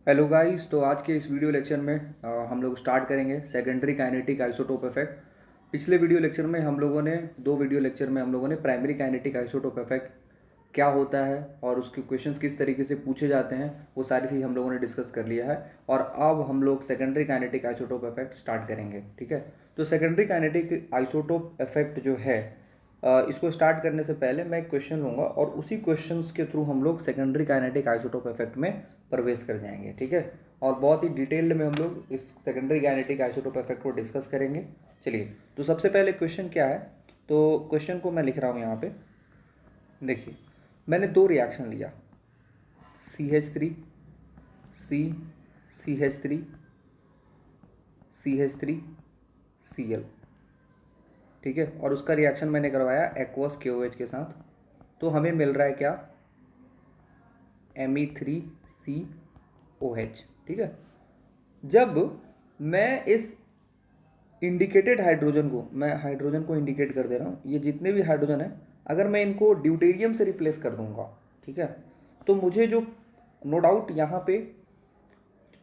Hello guys. तो आज के इस वीडियो लेक्चर में हम लोग स्टार्ट करेंगे सेकेंडरी काइनेटिक आइसोटोप इफेक्ट। पिछले वीडियो लेक्चर में हम लोगों ने दो वीडियो लेक्चर में हम लोगों ने प्राइमरी काइनेटिक आइसोटोप इफेक्ट क्या होता है और उसके क्वेश्चंस किस तरीके से पूछे जाते हैं वो सारी चीज़ हम लोगों ने डिस्कस कर लिया है। और अब हम लोग secondary kinetic isotope effect start करेंगे। ठीक है, तो सेकेंडरी काइनेटिक आइसोटोप इफेक्ट जो है इसको स्टार्ट करने से पहले मैं एक क्वेश्चन लूँगा और उसी क्वेश्चंस के थ्रू हम लोग सेकेंडरी काइनेटिक आइसोटोप इफेक्ट में प्रवेश कर जाएंगे। ठीक है, और बहुत ही डिटेल्ड में हम लोग इस सेकेंडरी काइनेटिक आइसोटोप इफेक्ट को डिस्कस करेंगे। चलिए, तो सबसे पहले क्वेश्चन क्या है, तो क्वेश्चन को मैं लिख रहा हूँ यहाँ पे। देखिए, मैंने दो रिएक्शन लिया, CH3 C CH3 CH3 Cl। ठीक है, और उसका रिएक्शन मैंने करवाया एक्वस KOH के साथ। तो हमें मिल रहा है क्या, Me3COH। ठीक है, जब मैं इस इंडिकेटेड हाइड्रोजन को, मैं हाइड्रोजन को इंडिकेट कर दे रहा हूँ, ये जितने भी हाइड्रोजन है अगर मैं इनको ड्यूटेरियम से रिप्लेस कर दूंगा, ठीक है, तो मुझे जो नो डाउट यहाँ पे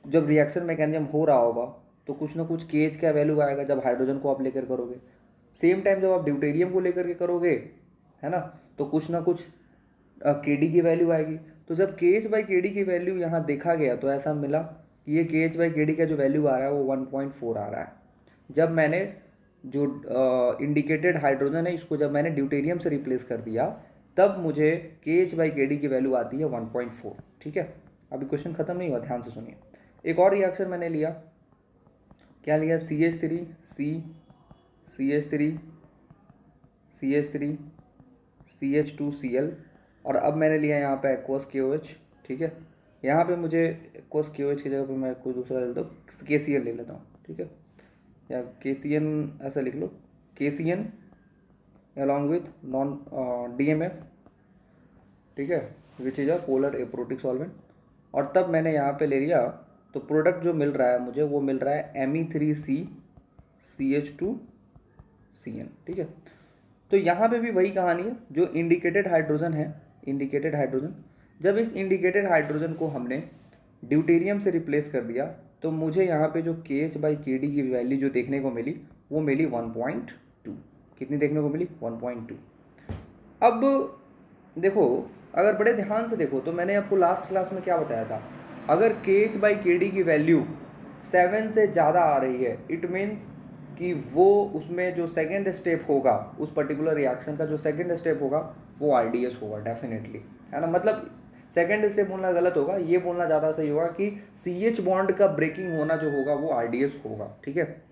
जब रिएक्शन मैकेनिज्म हो रहा होगा तो कुछ ना कुछ KH का वैल्यू आएगा जब हाइड्रोजन को आप लेकर करोगे। सेम टाइम जब आप ड्यूटेरियम को लेकर के करोगे, है ना, तो कुछ ना कुछ KD की वैल्यू आएगी। तो जब KH/KD की वैल्यू यहाँ देखा गया तो ऐसा मिला कि ये KH/KD का जो वैल्यू आ रहा है वो 1.4 आ रहा है। जब मैंने जो इंडिकेटेड हाइड्रोजन है इसको जब मैंने ड्यूटेरियम से रिप्लेस कर दिया तब मुझे KH/KD की वैल्यू आती है 1.4। ठीक है, अभी क्वेश्चन खत्म नहीं हुआ, ध्यान से सुनिए। एक और रिएक्शन मैंने लिया, क्या लिया, CH3 C CH3 CH3 CH2Cl। और अब मैंने लिया यहाँ पे एक्वस KOH। ठीक है, यहाँ पे मुझे एक्वस KOH की जगह पे मैं कोई दूसरा ले लेता हूँ, KCl ले लेता हूँ। ठीक है, या KCN ऐसा लिख लो, KCN along with non DMF। ठीक है, which is a polar aprotic solvent. और तब मैंने यहाँ पे ले लिया, तो प्रोडक्ट जो मिल रहा है मुझे वो मिल रहा है Me3C CH2CN। ठीक है, तो यहाँ पे भी वही कहानी है, जो इंडिकेटेड हाइड्रोजन है, इंडिकेटेड हाइड्रोजन, जब इस इंडिकेटेड हाइड्रोजन को हमने ड्यूटेरियम से रिप्लेस कर दिया तो मुझे यहाँ पे जो KH/KD की वैल्यू जो देखने को मिली वो मिली 1.2। कितनी देखने को मिली, 1.2। अब देखो, अगर बड़े ध्यान से देखो तो मैंने आपको लास्ट क्लास में क्या बताया था, अगर KH/KD की वैल्यू 7 से ज़्यादा आ रही है इट मीन्स कि वो उसमें जो सेकेंड स्टेप होगा, उस पर्टिकुलर रिएक्शन का जो सेकेंड स्टेप होगा वो RDS होगा डेफिनेटली, है ना। मतलब सेकेंड स्टेप बोलना गलत होगा, ये बोलना ज़्यादा सही होगा कि CH बॉन्ड का ब्रेकिंग होना जो होगा वो RDS होगा। ठीक है,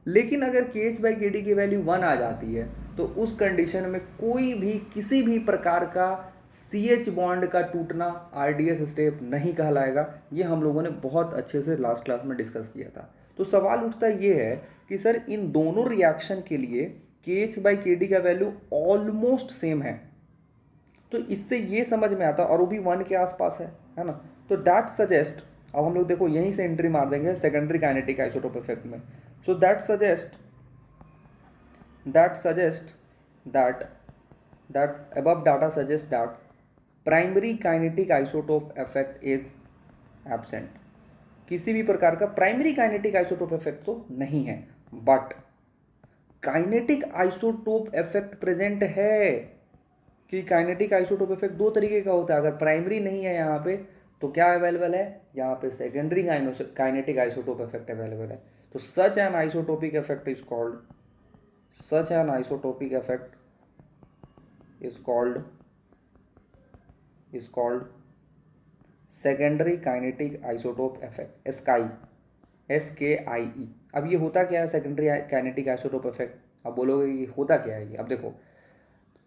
लेकिन अगर KH/KD की वैल्यू 1 आ जाती है तो उस कंडीशन में कोई भी किसी भी प्रकार का CH बॉन्ड का टूटना RDS स्टेप नहीं कहलाएगा। ये हम लोगों ने बहुत अच्छे से लास्ट क्लास में डिस्कस किया था। तो सवाल उठता ये है कि सर इन दोनों रिएक्शन के लिए KH/KD का वैल्यू ऑलमोस्ट सेम है, तो इससे ये समझ में आता, और वो भी 1 के आसपास है ना। तो दैट सजेस्ट, अब हम लोग देखो यहीं से एंट्री मार देंगे सेकेंडरी काइनेटिक आइसोटोप इफेक्ट में। So that suggest that above data suggests that primary kinetic isotope effect is absent। किसी भी प्रकार का प्राइमरी काइनेटिक आइसोटोप इफेक्ट तो नहीं है, but kinetic isotope effect present है। कि काइनेटिक आइसोटोप इफेक्ट दो तरीके का होता है, अगर प्राइमरी नहीं है यहाँ पे तो क्या अवेलेबल है, यहाँ पे secondary kinetic isotope effect available है। तो such an isotopic effect is called such an isotopic effect is called secondary kinetic isotope effect, SKIE। अब ये होता क्या है सेकेंडरी काइनेटिक आइसोटोप इफेक्ट, अब बोलोगे ये होता क्या है ये। अब देखो,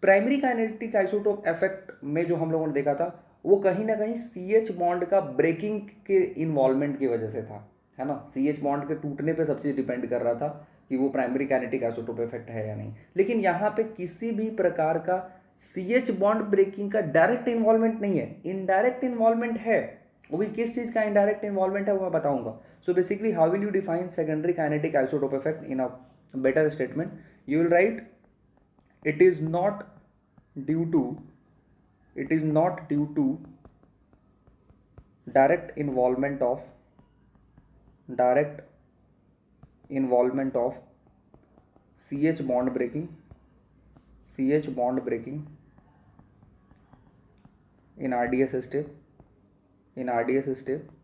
प्राइमरी काइनेटिक आइसोटोप इफेक्ट में जो हम लोगों ने देखा था वो कहीं ना कहीं CH बॉन्ड का ब्रेकिंग के इन्वॉल्वमेंट की वजह से था, है ना। CH बॉन्ड के टूटने पे सब चीज़ डिपेंड कर रहा था कि वो प्राइमरी काइनेटिक आइसोटोप इफेक्ट है या नहीं। लेकिन यहाँ पे किसी भी प्रकार का CH बॉन्ड ब्रेकिंग का डायरेक्ट इन्वॉल्वमेंट नहीं है, इनडायरेक्ट इन्वॉल्वमेंट है। वो भी किस चीज़ का इनडायरेक्ट इन्वॉल्वमेंट है वो मैं बताऊंगा। So basically how will you define secondary kinetic isotope effect in a better statement, you will write it is not due to direct involvement of direct involvement of CH bond breaking in RDS step,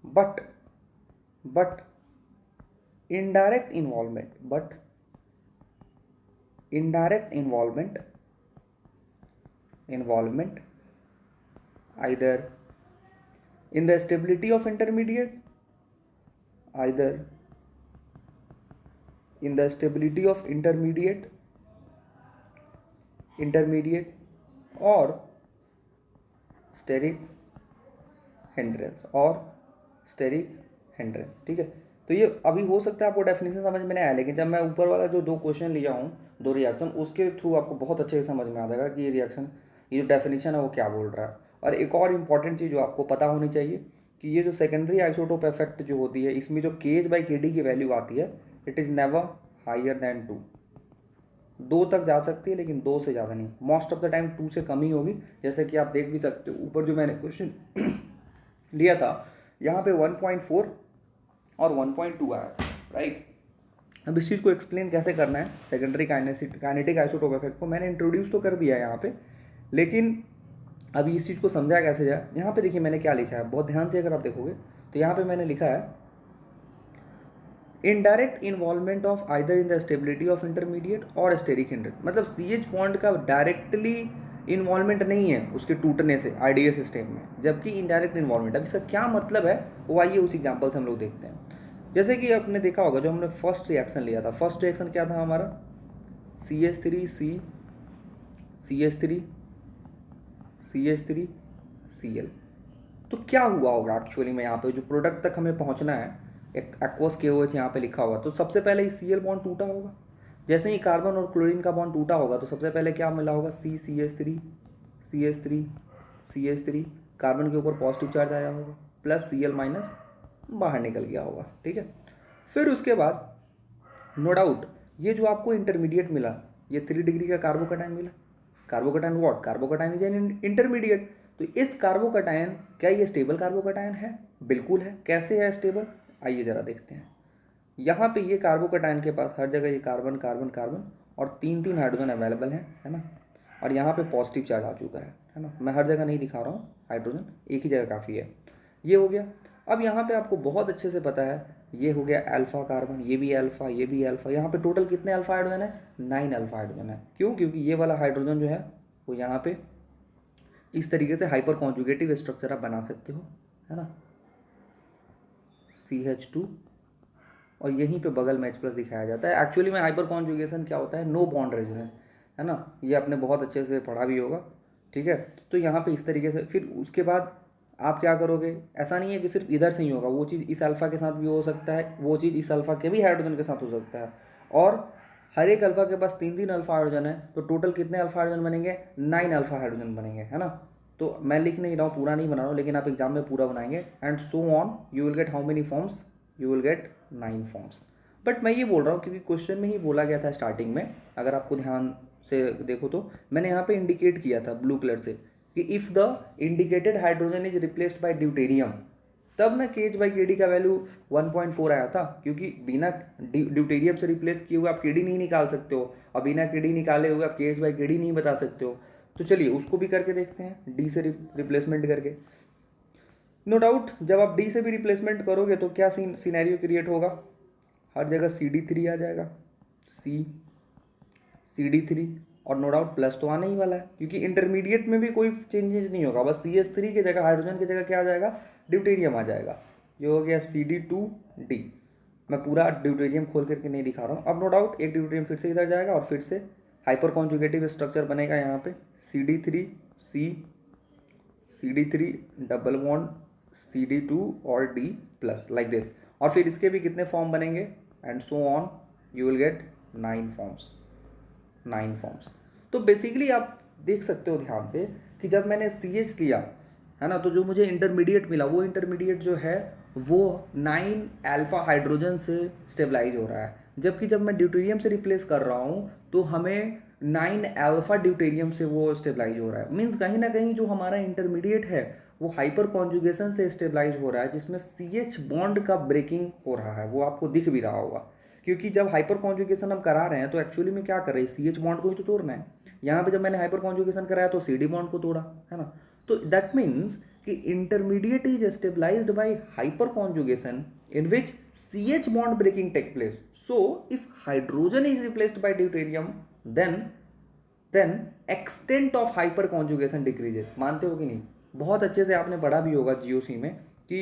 but indirect involvement either in the stability of intermediate, or steric hindrance ठीक है। तो ये अभी हो सकता है आपको definition समझ में नहीं आया, लेकिन जब मैं ऊपर वाला जो दो क्वेश्चन लिया हूँ, दो रिएक्शन, उसके थ्रू आपको बहुत अच्छे से समझ में आ जाएगा कि ये रिएक्शन, ये जो डेफिनेशन है वो क्या बोल रहा है। और एक और इम्पॉर्टेंट चीज़ जो आपको पता होनी चाहिए कि ये जो सेकेंडरी आइसोटोप इफेक्ट जो होती है, इसमें जो KH/KD की वैल्यू आती है, it is never higher than 2। 2 तक जा सकती है, लेकिन 2 से ज़्यादा नहीं। मोस्ट ऑफ द टाइम 2 से कम ही होगी। जैसे कि आप देख भी सकते हो ऊपर जो मैंने क्वेश्चन लिया था, यहाँ पे 1.4 और 1.2 आया था, राइट। अब इस चीज़ को एक्सप्लेन कैसे करना है, सेकेंडरी काइनेटिक आइसोटोप इफेक्ट को मैंने इंट्रोड्यूस तो कर दिया है यहाँ पे, लेकिन अभी इस चीज़ को समझा कैसे जाए। यहाँ पे देखिए मैंने क्या लिखा है, बहुत ध्यान से अगर आप देखोगे तो यहाँ पे मैंने लिखा है indirect involvement of either in the stability of intermediate और स्टेरिक हिंड्रेंस। मतलब CH बॉन्ड का डायरेक्टली इन्वॉल्वमेंट नहीं है उसके टूटने से RDS सिस्टम में, जबकि इनडायरेक्ट इन्वॉल्वमेंट। अब इसका क्या मतलब है वो आइए उस एग्जाम्पल से हम लोग देखते हैं। जैसे कि आपने देखा होगा जो हमने फर्स्ट रिएक्शन लिया था, फर्स्ट रिएक्शन क्या था हमारा, CH3CCl। तो क्या हुआ होगा एक्चुअली में, यहाँ पे जो प्रोडक्ट तक हमें पहुँचना है, एक एक्वस KOH यहाँ पे लिखा हुआ, तो सबसे पहले ही Cl बॉन्ड टूटा होगा। जैसे ही कार्बन और क्लोरीन का बॉन्ड टूटा होगा तो सबसे पहले क्या मिला होगा, CH3, कार्बन के ऊपर पॉजिटिव चार्ज आया होगा, प्लस Cl- बाहर निकल गया होगा, ठीक है। फिर उसके बाद नो डाउट ये जो आपको इंटरमीडिएट मिला, ये 3 डिग्री का कार्बोकैटायन मिला। Carbocation what, carbocation is an intermediate. तो इस कार्बोकैटायन, क्या ये स्टेबल कार्बोकैटायन है? बिल्कुल है। कैसे है स्टेबल, आइए जरा देखते हैं। यहाँ पे ये कार्बोकैटायन के पास हर जगह ये कार्बन कार्बन कार्बन और 3 हाइड्रोजन अवेलेबल है ना। और यहाँ पे पॉजिटिव चार्ज आ चुका है ना। मैं हर जगह नहीं दिखा रहा हूँ हाइड्रोजन, एक ही जगह काफ़ी है। ये हो गया। अब यहाँ पे आपको बहुत अच्छे से पता है, ये हो गया अल्फा कार्बन, ये भी अल्फा, ये भी अल्फा। यहाँ पे टोटल कितने अल्फा हाइड्रोजन है, 9 अल्फा हाइड्रोजन है। क्यों? क्योंकि ये वाला हाइड्रोजन जो है वो यहाँ पे इस तरीके से हाइपर कॉन्जुगेटिव स्ट्रक्चर आप बना सकते हो, है ना, CH2 और यहीं पे बगल में H+ दिखाया जाता है। एक्चुअली में हाइपर कॉन्जुगेशन क्या होता है, नो बॉन्ड रेजोनेंस, है ना। ये आपने बहुत अच्छे से पढ़ा भी होगा, ठीक है। तो यहाँ पे इस तरीके से फिर उसके बाद आप क्या करोगे, ऐसा नहीं है कि सिर्फ इधर से ही होगा, वो चीज़ इस अल्फा के साथ भी हो सकता है, वो चीज़ इस अल्फा के भी हाइड्रोजन के साथ हो सकता है। और हर एक अल्फा के पास 3 अल्फा हाइड्रोजन है, तो टोटल कितने अल्फा हाइड्रोजन बनेंगे, 9 अल्फा हाइड्रोजन बनेंगे, है ना। तो मैं लिख नहीं रहा हूँ, पूरा नहीं बना रहा हूँ, लेकिन आप एग्जाम में पूरा बनाएंगे। And so on you will get how many forms, you will get 9 forms. But मैं ये बोल रहा हूँ क्योंकि क्वेश्चन में ही बोला गया था स्टार्टिंग में, अगर आपको ध्यान से देखो तो मैंने यहाँ पे इंडिकेट किया था ब्लू कलर से कि if the indicated hydrogen is replaced by deuterium, तब ना KH/KD का वैल्यू 1.4 आया था। क्योंकि बिना ड्यूटेरियम से रिप्लेस किए हुए आप KD नहीं निकाल सकते हो, और बिना KD निकाले हुए आप KH/KD नहीं बता सकते हो। तो चलिए उसको भी करके देखते हैं, D से रिप्लेसमेंट करके। नो डाउट जब आप D से भी रिप्लेसमेंट करोगे तो क्या सिनेरियो क्रिएट होगा, हर जगह CD3 आ जाएगा, CD3, और नो डाउट प्लस तो आने ही वाला है, क्योंकि इंटरमीडिएट में भी कोई चेंजेस नहीं होगा, बस CH3 की जगह, हाइड्रोजन की जगह क्या आ जाएगा, ड्यूटेरियम आ जाएगा। ये हो गया CD2D। मैं पूरा ड्यूटेरियम खोल करके नहीं दिखा रहा हूँ। अब नो डाउट एक ड्यूटेरियम फिर से इधर जाएगा और फिर से हाइपर कॉन्जुगेटिव स्ट्रक्चर बनेगा यहाँ पे, CD3 डबल बॉन्ड CD2 और D प्लस, लाइक दिस। और फिर इसके भी कितने फॉर्म बनेंगे, and so on you will get 9 forms. तो बेसिकली आप देख सकते हो ध्यान से कि जब मैंने CH लिया है ना, तो जो मुझे इंटरमीडिएट मिला, वो इंटरमीडिएट जो है वो 9 अल्फा हाइड्रोजन से स्टेबलाइज हो रहा है। जबकि जब मैं ड्यूटेरियम से रिप्लेस कर रहा हूँ तो हमें 9 अल्फा ड्यूटेरियम से वो स्टेबलाइज हो रहा है। मीन्स कहीं ना कहीं जो हमारा इंटरमीडिएट है वो हाइपर कॉन्जुगेशन से स्टेबलाइज हो रहा है, जिसमें CH बॉन्ड का ब्रेकिंग हो रहा है, वो आपको दिख भी रहा होगा। क्योंकि जब हाइपर कॉन्जुगेशन हम करा रहे हैं तो एक्चुअली में क्या कर रहे हैं, CH बॉन्ड को ही तो तोड़ना है। यहाँ पे जब मैंने हाइपर कॉन्जुगेशन कराया तो CD बॉन्ड को तोड़ा, है ना। तो दैट मीन्स कि intermediate is stabilised by hyperconjugation in which CH bond breaking take place. So if hydrogen is replaced by deuterium, then extent of hyperconjugation decreases. मानते हो कि नहीं? बहुत अच्छे से आपने पढ़ा भी होगा GOC में कि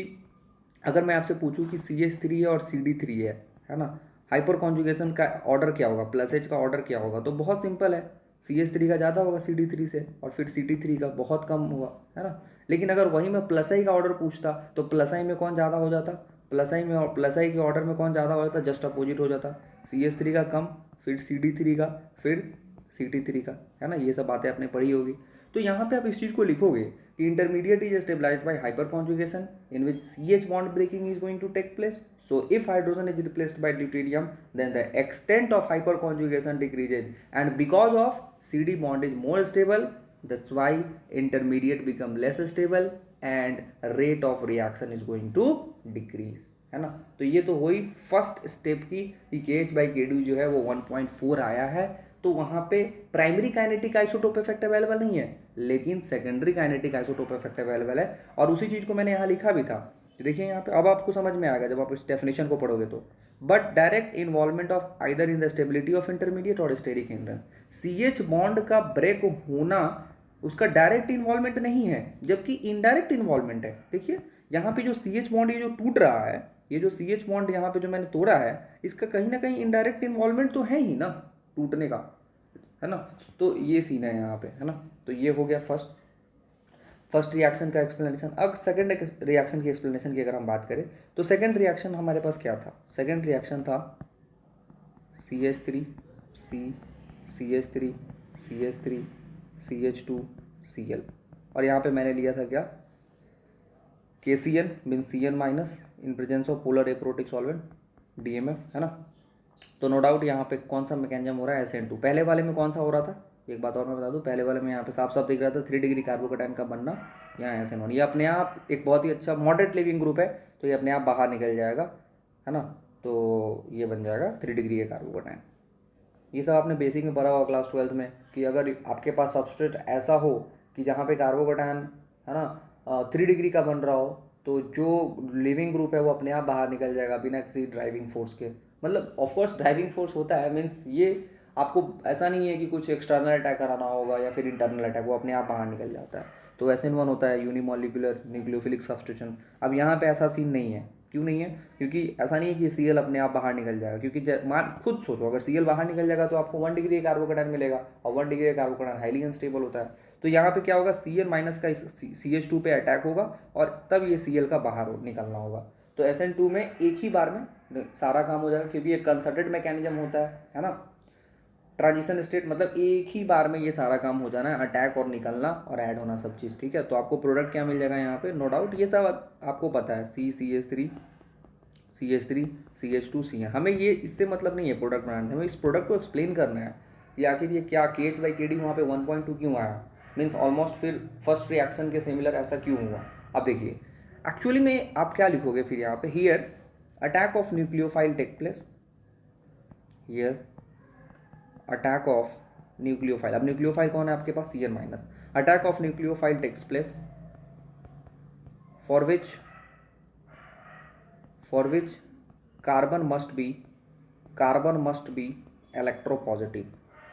अगर मैं आपसे पूछूं कि CH3 है और CD3 है ना, हाइपर कॉन्जुगेशन का ऑर्डर क्या होगा, प्लस H का ऑर्डर क्या होगा, तो बहुत सिंपल है, CH3 का ज़्यादा होगा CD3 से, और फिर CD3 का बहुत कम होगा, है ना। लेकिन अगर वही मैं प्लस आई का ऑर्डर पूछता तो प्लस आई में कौन ज़्यादा हो जाता, प्लस आई में, और प्लस आई के ऑर्डर में कौन ज़्यादा हो जाता, जस्ट अपोजिट हो जाता, CH3 का कम, फिर CD3 का, फिर CD3 का, है ना। ये सब बातें आपने पढ़ी होगी। तो यहाँ पे आप इस चीज़ को लिखोगे कि intermediate is stabilised by hyperconjugation in which CH bond breaking is going to take place. So if hydrogen is replaced by deuterium, then the extent of hyperconjugation decreases, and because of CD bond is more stable, that's why intermediate become less stable and rate of reaction is going to decrease, है ना। तो ये तो हुई first step की कि KH/KD जो है वो 1.4 आया है, तो वहाँ पे primary kinetic isotope effect available नहीं है, लेकिन secondary kinetic isotope effect available है। और उसी चीज़ को मैंने यहाँ लिखा भी था, देखिए यहाँ पे अब आपको समझ में आएगा जब आप इस डेफिनेशन को पढ़ोगे तो। But direct involvement of either in the stability of intermediate और स्टेरिक हिंड्रेंस, CH बॉन्ड का ब्रेक होना उसका डायरेक्ट इन्वॉल्वमेंट नहीं है, जबकि इनडायरेक्ट इन्वॉल्वमेंट है। देखिए यहाँ पे जो CH बॉन्ड ये जो टूट रहा है, ये जो CH बॉन्ड यहाँ पे जो मैंने तोड़ा है, इसका कहीं ना कहीं इनडायरेक्ट इन्वॉल्वमेंट तो है ही ना टूटने का, है ना। तो ये सीन है यहाँ पे, है ना। तो ये हो गया फर्स्ट रिएक्शन का एक्सप्लेनेशन। अब सेकंड रिएक्शन की एक्सप्लेनेशन की अगर हम बात करें तो सेकंड रिएक्शन हमारे पास क्या था, सेकंड रिएक्शन था CH3 CH3 CH3 CH2 Cl, और यहाँ पे मैंने लिया था क्या, KCl mean Cn minus in presence of polar aprotic solvent DMF, है ना। तो नो डाउट यहाँ पे कौन सा मैकेनिज्म हो रहा है, SN2। पहले वाले में कौन सा हो रहा था, एक बात और मैं बता दूं, पहले वाले में यहाँ पे साफ साफ दिख रहा था 3 डिग्री कार्बोकेटाइन का बनना, यहाँ SN1, ये अपने आप एक बहुत ही अच्छा मॉडरेट लिविंग ग्रुप है, तो ये अपने आप बाहर निकल जाएगा, है ना। तो ये बन जाएगा 3 डिग्री के कार्बोकेटाइन। ये सब आपने बेसिक में पढ़ा होगा क्लास 12th में कि अगर आपके पास सबस्ट्रेट ऐसा हो कि जहाँ पे कार्बोकेटाइन, है ना, 3 डिग्री का बन रहा हो, तो जो लिविंग ग्रुप है वो अपने आप बाहर निकल जाएगा बिना किसी ड्राइविंग फोर्स के। मतलब ऑफकोर्स ड्राइविंग फोर्स होता है, मीन्स ये आपको ऐसा नहीं है कि कुछ एक्सटर्नल अटैक कराना होगा या फिर इंटरनल अटैक, वो अपने आप बाहर निकल जाता है। तो SN1 होता है यूनिमोलिकुलर न्यूक्लियोफिलिक सब्स्टिट्यूशन। अब यहाँ पे ऐसा सीन नहीं है, क्यों नहीं है, क्योंकि ऐसा नहीं है कि Cl अपने आप बाहर निकल जाएगा, क्योंकि मान खुद सोचो अगर Cl बाहर निकल जाएगा तो आपको 1 डिग्री कार्बोकेटाइन मिलेगा, और 1 डिग्री कार्बोकेटाइन हाईली अनस्टेबल होता है। तो यहाँ पे क्या होगा, Cl माइनस का CH2 पे अटैक होगा और तब ये Cl का बाहर निकलना होगा। तो SN2 में एक ही बार में सारा काम हो जाएगा, क्योंकि एक कंसर्टेड मैकेनिज्म होता है ना। ट्रांजिशन स्टेट मतलब एक ही बार में ये सारा काम हो जाना है, अटैक और निकलना और ऐड होना सब चीज़, ठीक है। तो आपको प्रोडक्ट क्या मिल जाएगा यहाँ पे, नो डाउट ये सब आपको पता है, CH3 CH2 Cn। हमें ये इससे मतलब नहीं है प्रोडक्ट बनाने से, हमें इस प्रोडक्ट को एक्सप्लेन करना है कि आखिर ये क्या KH/KD वहाँ पे 1.2 क्यों आया, मीन्स ऑलमोस्ट फिर फर्स्ट रिएक्शन के सिमिलर ऐसा क्यों हुआ। अब देखिए एक्चुअली में आप क्या लिखोगे फिर यहाँ पे, here attack of nucleophile take place, here attack of nucleophile. अब न्यूक्लियोफाइल कौन है आपके पास, Cn माइनस। Attack of nucleophile takes place for which carbon must be electropositive,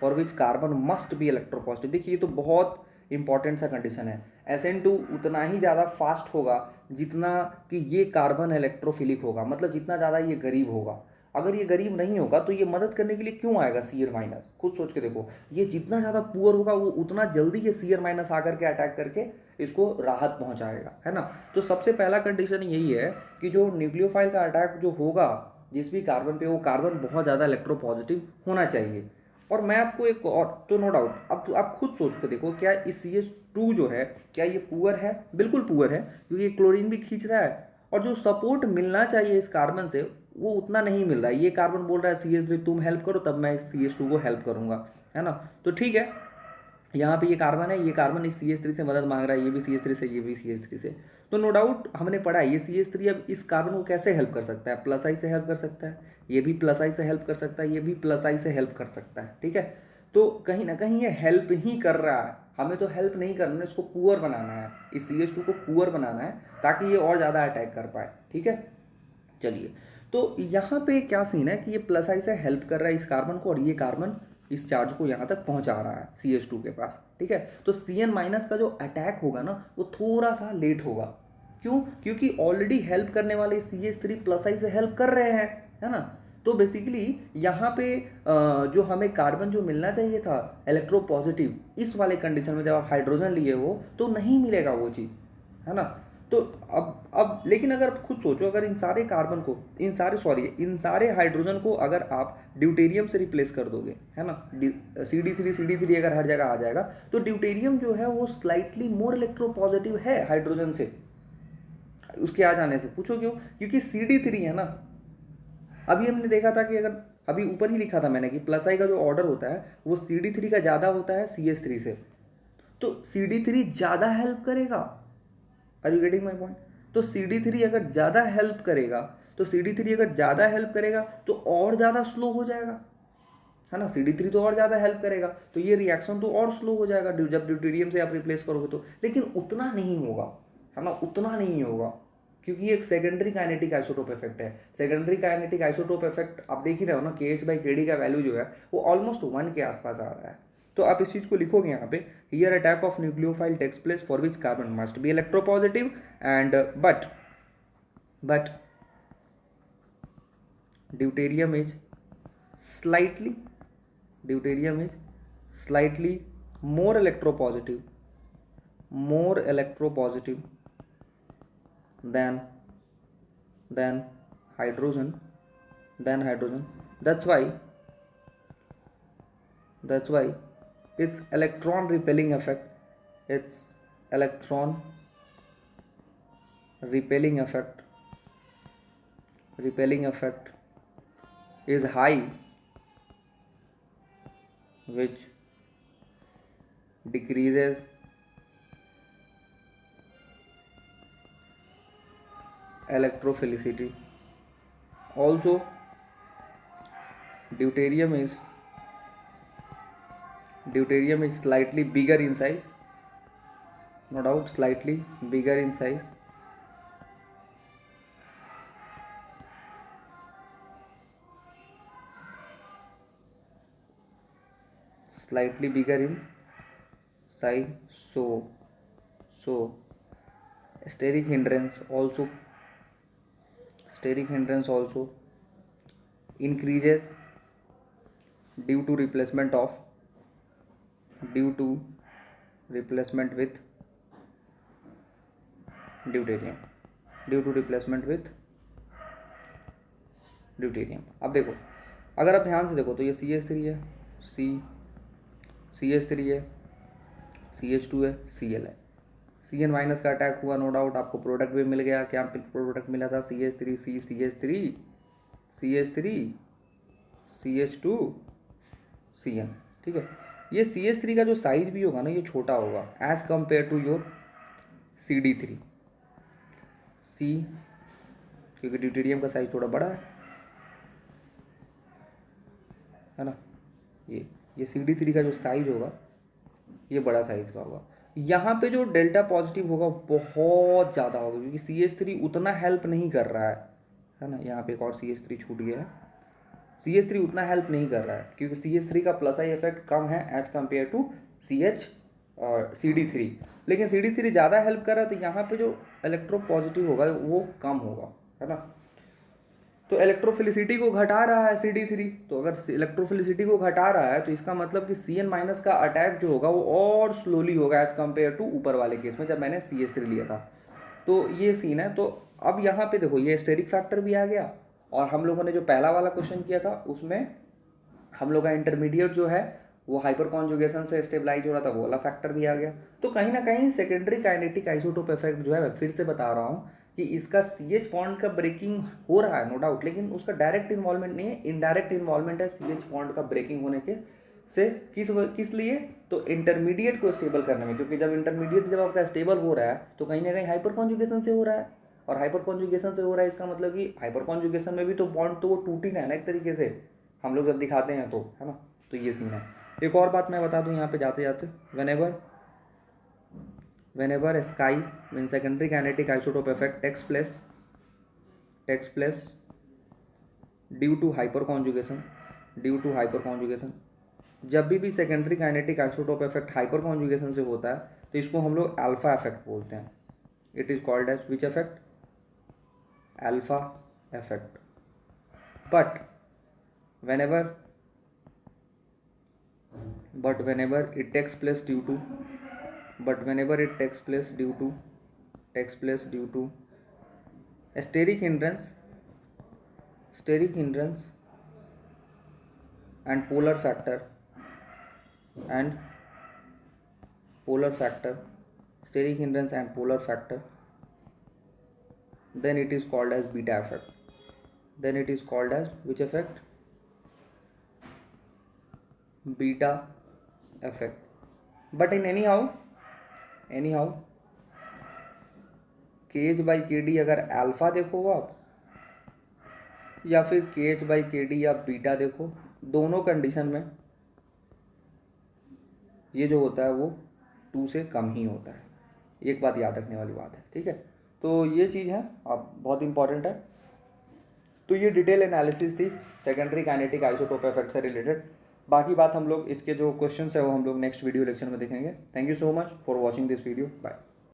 for which carbon must be electropositive. देखिए ये तो बहुत इंपॉर्टेंट सा कंडीशन है। SN2 उतना ही ज़्यादा फास्ट होगा जितना कि ये कार्बन इलेक्ट्रोफिलिक होगा, मतलब जितना ज़्यादा ये गरीब होगा। अगर ये गरीब नहीं होगा तो ये मदद करने के लिए क्यों आएगा Cl माइनस, खुद सोच के देखो, ये जितना ज़्यादा पुअर होगा वो उतना जल्दी ये Cl माइनस आकर के अटैक करके इसको राहत पहुंचाएगा, है ना। तो सबसे पहला कंडीशन यही है कि जो न्यूक्लियोफाइल का अटैक जो होगा जिस भी कार्बन पे, वो कार्बन बहुत ज़्यादा इलेक्ट्रोपॉजिटिव होना चाहिए। और मैं आपको एक और, तो नो डाउट अब आप खुद सोच के देखो, क्या इस CH2 जो है क्या ये पुअर है, बिल्कुल पुअर है, क्योंकि ये क्लोरीन भी खींच रहा है, और जो सपोर्ट मिलना चाहिए इस कार्बन से वो उतना नहीं मिल रहा है। ये कार्बन बोल रहा है CH3 तुम हेल्प करो तब मैं इस CH2 को हेल्प करूंगा, है ना। तो ठीक है, यहाँ पे ये कार्बन है, ये कार्बन इस CH3 से मदद मांग रहा है, ये भी CH3 से, ये भी CH3 से। तो नो डाउट हमने पढ़ा है ये CH3 अब इस कार्बन को कैसे हेल्प कर सकता है, प्लस आई से हेल्प कर सकता है, ये भी प्लस आई से हेल्प कर सकता है, ये भी प्लस आई से हेल्प कर सकता है, ठीक है। तो कहीं ना कहीं ये हेल्प ही कर रहा है, हमें तो हेल्प नहीं करना है, इसको पुअर बनाना है, इस CH2 को पुअर बनाना है ताकि ये और ज़्यादा अटैक कर पाए, ठीक है। चलिए, तो यहाँ पे क्या सीन है कि ये प्लस आई से हेल्प कर रहा है इस कार्बन को, और ये कार्बन इस चार्ज को यहाँ तक पहुँचा रहा है CH2 के पास, ठीक है। तो Cn माइनस का जो अटैक होगा ना वो थोड़ा सा लेट होगा। क्यों? क्योंकि ऑलरेडी हेल्प करने वाले CH3 प्लस आई से हेल्प कर रहे हैं, है ना। तो बेसिकली यहाँ पे जो हमें कार्बन जो मिलना चाहिए था इलेक्ट्रोपॉजिटिव, इस वाले कंडीशन में जब आप हाइड्रोजन लिए हो तो नहीं मिलेगा वो चीज़, है ना। तो अब लेकिन अगर आप खुद सोचो, अगर इन सारे कार्बन को, इन सारे हाइड्रोजन को अगर आप ड्यूटेरियम से रिप्लेस कर दोगे, है ना, CD3 अगर हर जगह आ जाएगा, तो ड्यूटेरियम जो है वो स्लाइटली मोर इलेक्ट्रोपॉजिटिव है हाइड्रोजन से, उसके आ जाने से। पूछो क्यों? क्योंकि CD3 है ना। अभी हमने देखा था कि अगर अभी ऊपर ही लिखा था मैंने कि प्लस आई का जो ऑर्डर होता है वो CD3 का ज़्यादा होता है CH3 से, तो CD3 ज़्यादा हेल्प करेगा। Are you getting my point? तो CD3 अगर ज़्यादा हेल्प करेगा, तो CD3 अगर ज़्यादा हेल्प करेगा तो और ज़्यादा स्लो हो जाएगा, है ना। CD3 तो और ज़्यादा हेल्प करेगा, तो ये रिएक्शन तो और स्लो हो जाएगा जब ड्यूटेरियम से आप रिप्लेस करोगे तो। लेकिन उतना नहीं होगा, है ना, उतना नहीं होगा, क्योंकि ये एक सेकेंडरी काइनेटिक आइसोटोप इफेक्ट है। सेकेंडरी काइनेटिक आइसोटोप इफेक्ट आप देख ही रहे हो ना, KH/KD का वैल्यू जो है वो ऑलमोस्ट 1 के आसपास आ रहा है। तो आप इस चीज़ को लिखोगे यहाँ पे, here attack of nucleophile takes place for which carbon must be electropositive and but deuterium is slightly deuterium is slightly more electropositive than than hydrogen than hydrogen. That's why its electron repelling effect is high, which decreases electrophilicity. Also, deuterium is slightly bigger in size, no doubt, slightly bigger in size, so steric hindrance also increases due to replacement with deuterium अब देखो, अगर आप ध्यान से देखो तो ये CH3 है, CH3 है, CH2 है, Cl है। Cn माइनस का अटैक हुआ, नो डाउट आपको प्रोडक्ट भी मिल गया। क्या प्रोडक्ट मिला था? CH3 CH2 Cn, ठीक है। ये CH3 का जो साइज भी होगा ना ये छोटा होगा as compare to your CD3, क्योंकि ड्यूटेरियम का साइज थोड़ा बड़ा है ना। ये CD3 का जो साइज होगा ये बड़ा साइज का होगा। यहाँ पे जो डेल्टा पॉजिटिव होगा बहुत ज़्यादा होगा, क्योंकि CH3 उतना हेल्प नहीं कर रहा है ना। यहाँ पे एक और CH3 छूट गया है। CH3 उतना हेल्प नहीं कर रहा है क्योंकि CH3 का प्लस आई इफेक्ट कम है एज कम्पेयर टू CD3, लेकिन CD3 ज़्यादा हेल्प कर रहा है, तो यहाँ पे जो इलेक्ट्रोपॉजिटिव होगा वो कम होगा, है ना। तो इलेक्ट्रोफिलिसिटी को घटा रहा है CD3, तो अगर इलेक्ट्रोफिलिसिटी को घटा रहा है तो इसका मतलब कि Cn माइनस का अटैक जो होगा वो और स्लोली होगा एज कम्पेयर टू ऊपर वाले केस में जब मैंने CH3 लिया था। तो ये सीन है। तो अब यहाँ पे देखो ये स्टेरिक फैक्टर भी आ गया, और हम लोगों ने जो पहला वाला क्वेश्चन किया था उसमें हम लोग का इंटरमीडिएट जो है वो हाइपर कॉन्जुगेशन से स्टेबलाइज हो रहा था, वो वाला फैक्टर भी आ गया। तो कहीं ना कहीं सेकेंडरी काइनेटिक आइसोटोप इफेक्ट जो है, मैं फिर से बता रहा हूँ कि इसका CH बॉन्ड का ब्रेकिंग हो रहा है नो डाउट, लेकिन उसका डायरेक्ट इन्वॉल्वमेंट नहीं है, इनडायरेक्ट इन्वॉल्वमेंट है CH बॉन्ड का ब्रेकिंग होने के से किस लिए, तो इंटरमीडिएट को स्टेबल करने में, क्योंकि जब इंटरमीडिएट जब आपका स्टेबल हो रहा है तो कहीं ना कहीं हाइपर कॉन्जुगेशन से हो रहा है, और हाइपर कॉन्जुगेशन से हो रहा है इसका मतलब कि हाइपर कॉन्जुगेशन में भी तो बॉन्ड तो वो टूट ही रहा है ना एक तरीके से, हम लोग जब दिखाते हैं तो, है ना। तो ये सीन है। एक और बात मैं बता दूं यहाँ पे जाते जाते, whenever SCI means secondary kinetic isotope effect takes place due to hyperconjugation, जब भी secondary kinetic isotope effect hyper conjugation से होता है तो इसको हम लोग अल्फा इफेक्ट बोलते हैं। It is called as which effect, alpha effect. But whenever it takes place due to steric hindrance and polar factor steric hindrance and polar factor, then it is called as beta effect. Then it is called as which effect, beta effect. But in anyhow KH/KD अगर alpha देखो आप या फिर KH/KD या beta देखो, दोनों condition में ये जो होता है वो 2 से कम ही होता है। एक बात याद रखने वाली बात है, ठीक है। तो ये चीज़ है, अब बहुत इंपॉर्टेंट है। तो ये डिटेल एनालिसिस थी सेकेंडरी काइनेटिक आइसोटोप इफेक्ट से रिलेटेड। बाकी बात हम लोग इसके जो क्वेश्चंस है वो हम लोग नेक्स्ट वीडियो लेक्चर में देखेंगे। Thank you so much for watching this video. Bye.